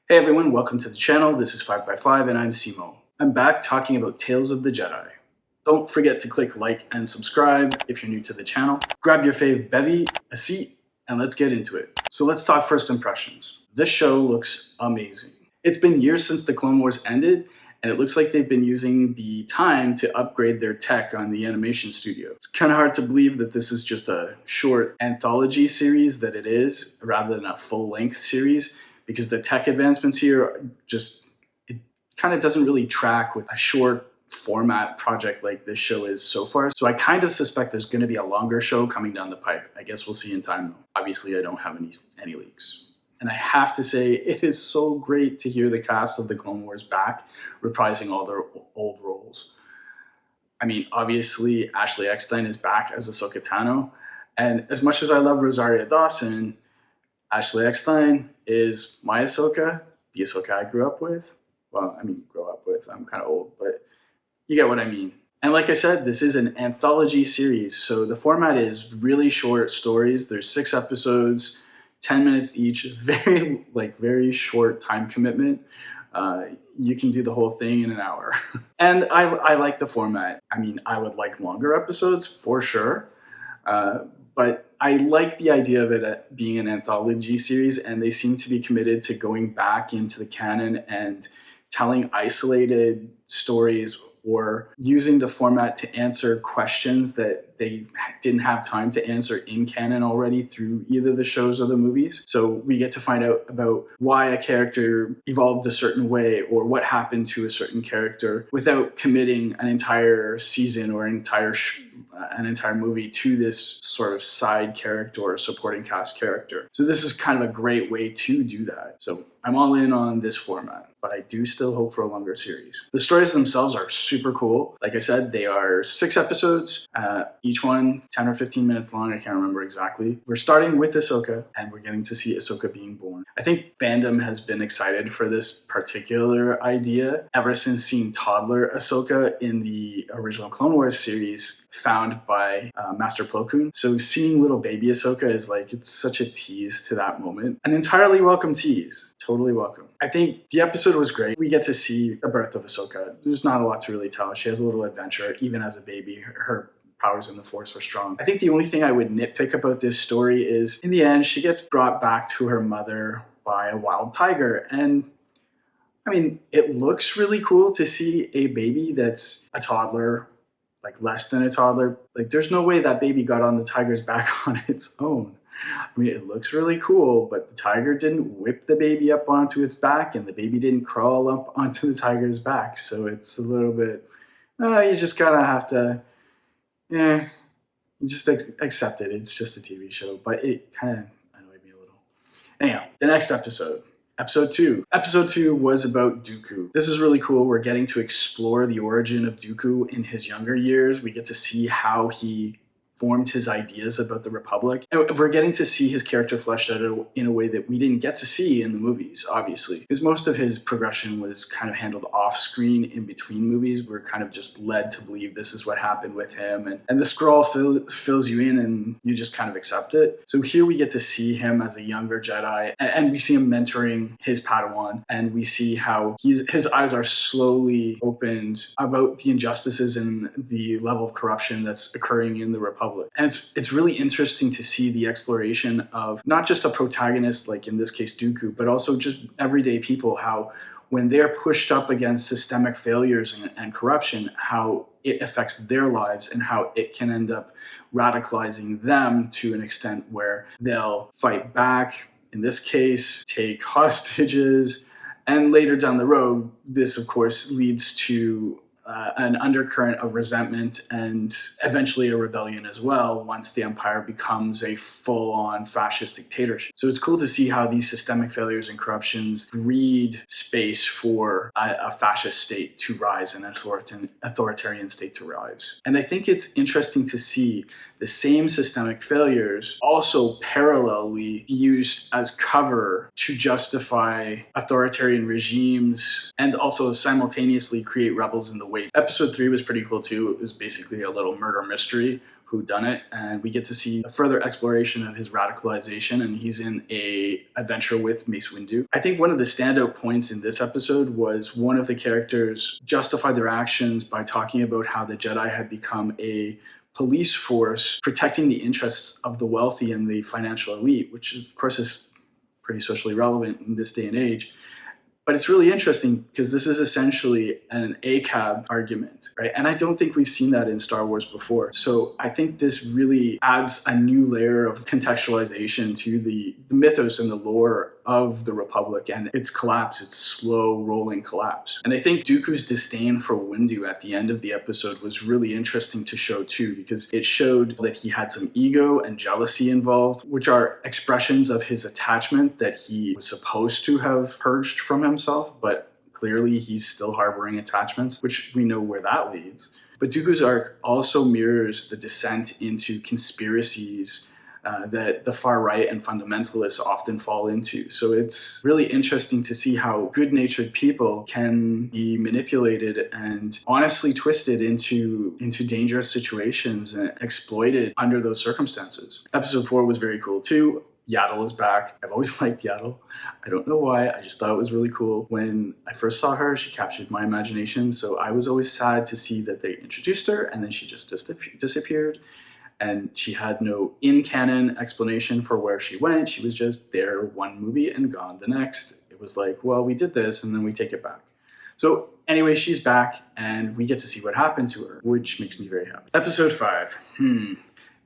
Hey everyone, welcome to the channel. This is FiveXFive and I'm Simo. I'm back talking about Tales of the Jedi. Don't forget to click like and subscribe if you're new to the channel. Grab your fave bevy, a seat, and let's get into it. So let's talk first impressions. This show looks amazing. It's been years since the Clone Wars ended, and it looks like they've been using the time to upgrade their tech on the animation studio. It's kind of hard to believe that this is just a short anthology series that it is, rather than a full-length series, because the tech advancements here it kind of doesn't really track with a short format project like this show is so far. So I kind of suspect there's going to be a longer show coming down the pipe. I guess we'll see in time though. Obviously I don't have any leaks. And I have to say, it is so great to hear the cast of the Clone Wars back, reprising all their old roles. I mean, obviously Ashley Eckstein is back as Ahsoka Tano, and as much as I love Rosario Dawson, Ashley Eckstein is my Ahsoka, the Ahsoka I grew up with. Well, I mean, grow up with, I'm kind of old, but you get what I mean. And like I said, this is an anthology series, so the format is really short stories. There's 6 episodes, 10 minutes each, very short time commitment. You can do the whole thing in an hour. And I like the format. I mean, I would like longer episodes for sure. But I like the idea of it being an anthology series, and they seem to be committed to going back into the canon and telling isolated stories or using the format to answer questions that they didn't have time to answer in canon already through either the shows or the movies. So we get to find out about why a character evolved a certain way or what happened to a certain character without committing an entire season or an entire movie to this sort of side character or supporting cast character. So this is kind of a great way to do that. So I'm all in on this format, but I do still hope for a longer series. The stories themselves are super cool. Like I said, they are 6 episodes, each one 10 or 15 minutes long. I can't remember exactly. We're starting with Ahsoka, and we're getting to see Ahsoka being born. I think fandom has been excited for this particular idea ever since seeing toddler Ahsoka in the original Clone Wars series found by Master Plo Koon. So seeing little baby Ahsoka is it's such a tease to that moment. An entirely welcome tease. Totally welcome. I think the episode was great. We get to see the birth of Ahsoka. There's not a lot to really tell. She has a little adventure. Even as a baby, her powers in the Force are strong. I think the only thing I would nitpick about this story is, in the end, she gets brought back to her mother by a wild tiger. And I mean, it looks really cool to see a baby that's a toddler, less than a toddler. There's no way that baby got on the tiger's back on its own. I mean, it looks really cool, but the tiger didn't whip the baby up onto its back, and the baby didn't crawl up onto the tiger's back. So it's a little bit, you just gotta have to, just accept it. It's just a TV show, but it kind of annoyed me a little. Anyhow, the next episode. Episode 2. Episode 2 was about Dooku. This is really cool. We're getting to explore the origin of Dooku in his younger years. We get to see how he formed his ideas about the Republic. And we're getting to see his character fleshed out in a way that we didn't get to see in the movies, obviously. Because most of his progression was kind of handled off screen in between movies. We're kind of just led to believe this is what happened with him. And the scroll fills you in and you just kind of accept it. So here we get to see him as a younger Jedi, and we see him mentoring his Padawan, and we see how his eyes are slowly opened about the injustices and the level of corruption that's occurring in the Republic. And it's really interesting to see the exploration of not just a protagonist, like in this case Dooku, but also just everyday people, how when they're pushed up against systemic failures and corruption, how it affects their lives and how it can end up radicalizing them to an extent where they'll fight back, in this case, take hostages, and later down the road, this of course leads to an undercurrent of resentment and eventually a rebellion as well once the Empire becomes a full-on fascist dictatorship. So it's cool to see how these systemic failures and corruptions breed space for a fascist state to rise and an authoritarian state to rise. And I think it's interesting to see the same systemic failures also parallelly used as cover to justify authoritarian regimes and also simultaneously create rebels in the wake. Episode 3 was pretty cool too. It was basically a little murder mystery whodunit, and we get to see a further exploration of his radicalization, and he's in a adventure with Mace Windu. I think one of the standout points in this episode was one of the characters justified their actions by talking about how the Jedi had become a police force protecting the interests of the wealthy and the financial elite, which of course is pretty socially relevant in this day and age. But it's really interesting because this is essentially an ACAB argument, right? And I don't think we've seen that in Star Wars before. So I think this really adds a new layer of contextualization to the mythos and the lore of the Republic and its collapse, its slow rolling collapse. And I think Dooku's disdain for Windu at the end of the episode was really interesting to show too, because it showed that he had some ego and jealousy involved, which are expressions of his attachment that he was supposed to have purged from himself, but clearly he's still harboring attachments, which we know where that leads. But Dooku's Arc also mirrors the descent into conspiracies that the far right and fundamentalists often fall into. So it's really interesting to see how good-natured people can be manipulated and honestly twisted into dangerous situations and exploited under those circumstances. Episode 4 was very cool too. Yaddle is back. I've always liked Yaddle. I don't know why. I just thought it was really cool. When I first saw her, she captured my imagination. So I was always sad to see that they introduced her and then she just disappeared. And she had no in-canon explanation for where she went. She was just there one movie and gone the next. It was like, well, we did this and then we take it back. So anyway, she's back and we get to see what happened to her, which makes me very happy. Episode 5.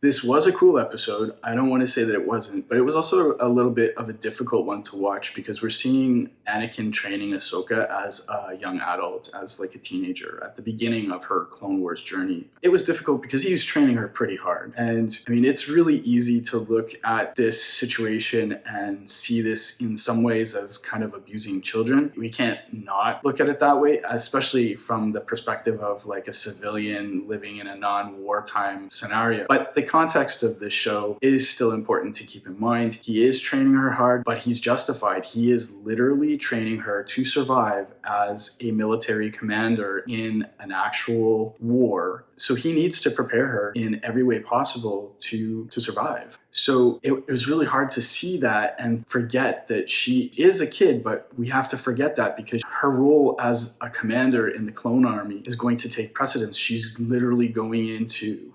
This was a cool episode. I don't want to say that it wasn't, but it was also a little bit of a difficult one to watch because we're seeing Anakin training Ahsoka as a young adult, as like a teenager at the beginning of her Clone Wars journey. It was difficult because he's training her pretty hard. And I mean, it's really easy to look at this situation and see this in some ways as kind of abusing children. We can't not look at it that way, especially from the perspective of like a civilian living in a non-wartime scenario. But the context of this show is still important to keep in mind. He is training her hard, but he's justified. He is literally training her to survive as a military commander in an actual war. So he needs to prepare her in every way possible to survive. So it was really hard to see that and forget that she is a kid, but we have to forget that because her role as a commander in the clone army is going to take precedence. She's literally going into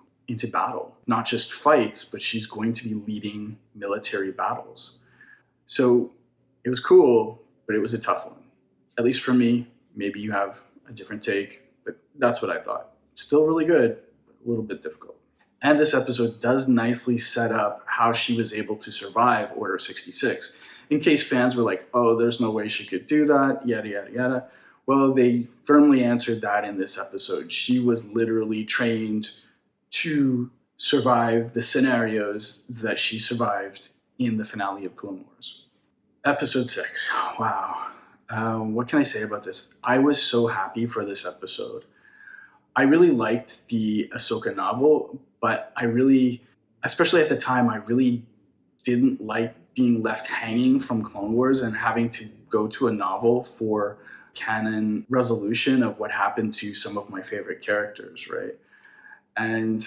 battle, not just fights, but she's going to be leading military battles. So it was cool, but it was a tough one. At least for me. Maybe you have a different take, but that's what I thought. Still really good, but a little bit difficult. And this episode does nicely set up how she was able to survive Order 66. In case fans were like, oh, there's no way she could do that, yada, yada, yada. Well, they firmly answered that in this episode. She was literally trained to survive the scenarios that she survived in the finale of Clone Wars. Episode 6. Wow. What can I say about this? I was so happy for this episode. I really liked the Ahsoka novel, but especially at the time, I really didn't like being left hanging from Clone Wars and having to go to a novel for canon resolution of what happened to some of my favorite characters, right? And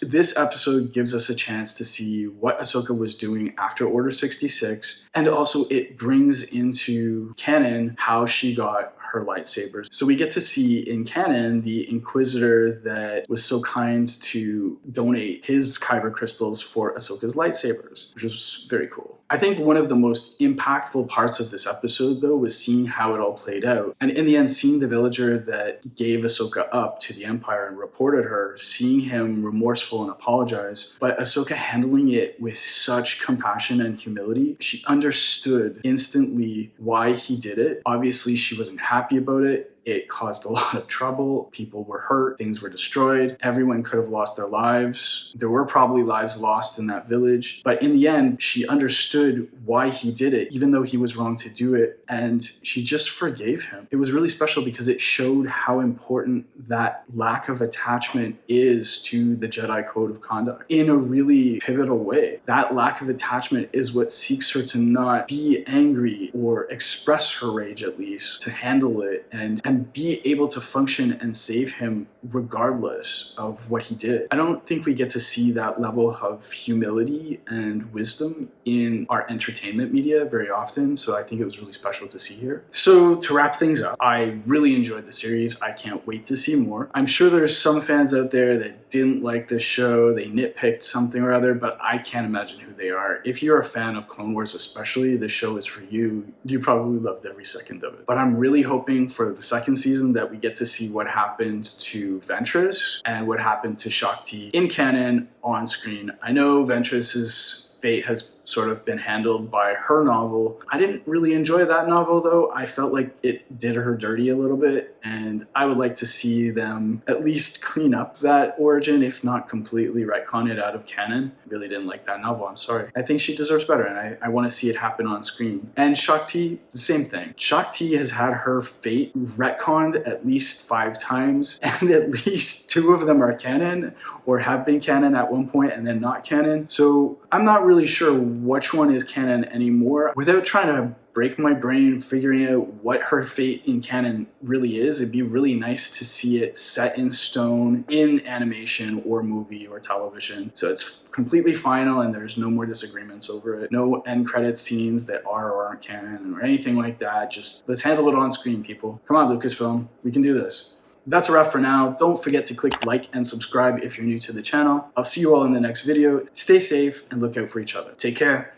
this episode gives us a chance to see what Ahsoka was doing after Order 66, and also it brings into canon how she got her lightsabers. So we get to see in canon the Inquisitor that was so kind to donate his kyber crystals for Ahsoka's lightsabers, which was very cool. I think one of the most impactful parts of this episode, though, was seeing how it all played out. And in the end, seeing the villager that gave Ahsoka up to the Empire and reported her, seeing him remorseful and apologize, but Ahsoka handling it with such compassion and humility. She understood instantly why he did it. Obviously, she wasn't happy about it. It caused a lot of trouble. People were hurt. Things were destroyed. Everyone could have lost their lives. There were probably lives lost in that village. But in the end, she understood why he did it, even though he was wrong to do it. And she just forgave him. It was really special because it showed how important that lack of attachment is to the Jedi Code of Conduct in a really pivotal way. That lack of attachment is what seeks her to not be angry or express her rage, at least, to handle it and and be able to function and save him regardless of what he did. I don't think we get to see that level of humility and wisdom in our entertainment media very often, so I think it was really special to see here. So to wrap things up, I really enjoyed the series. I can't wait to see more. I'm sure there's some fans out there that didn't like this show, they nitpicked something or other, but I can't imagine who they are. If you're a fan of Clone Wars especially, this show is for you. You probably loved every second of it. But I'm really hoping for the second season that we get to see what happened to Ventress and what happened to Shakti in canon on screen. I know Ventress's fate has sort of been handled by her novel. I didn't really enjoy that novel though. I felt like it did her dirty a little bit, and I would like to see them at least clean up that origin, if not completely retcon it out of canon. I really didn't like that novel, I'm sorry. I think she deserves better, and I want to see it happen on screen. And Shakti, the same thing. Shakti has had her fate retconned at least 5 times, and at least 2 of them are canon, or have been canon at one point and then not canon. So I'm not really sure which one is canon anymore. Without trying to break my brain figuring out what her fate in canon really is, it'd be really nice to see it set in stone in animation or movie or television. So it's completely final and there's no more disagreements over it. No end credit scenes that are or aren't canon or anything like that. Just let's handle it on screen, people. Come on, Lucasfilm, we can do this. That's a wrap for now. Don't forget to click like and subscribe if you're new to the channel. I'll see you all in the next video. Stay safe and look out for each other. Take care.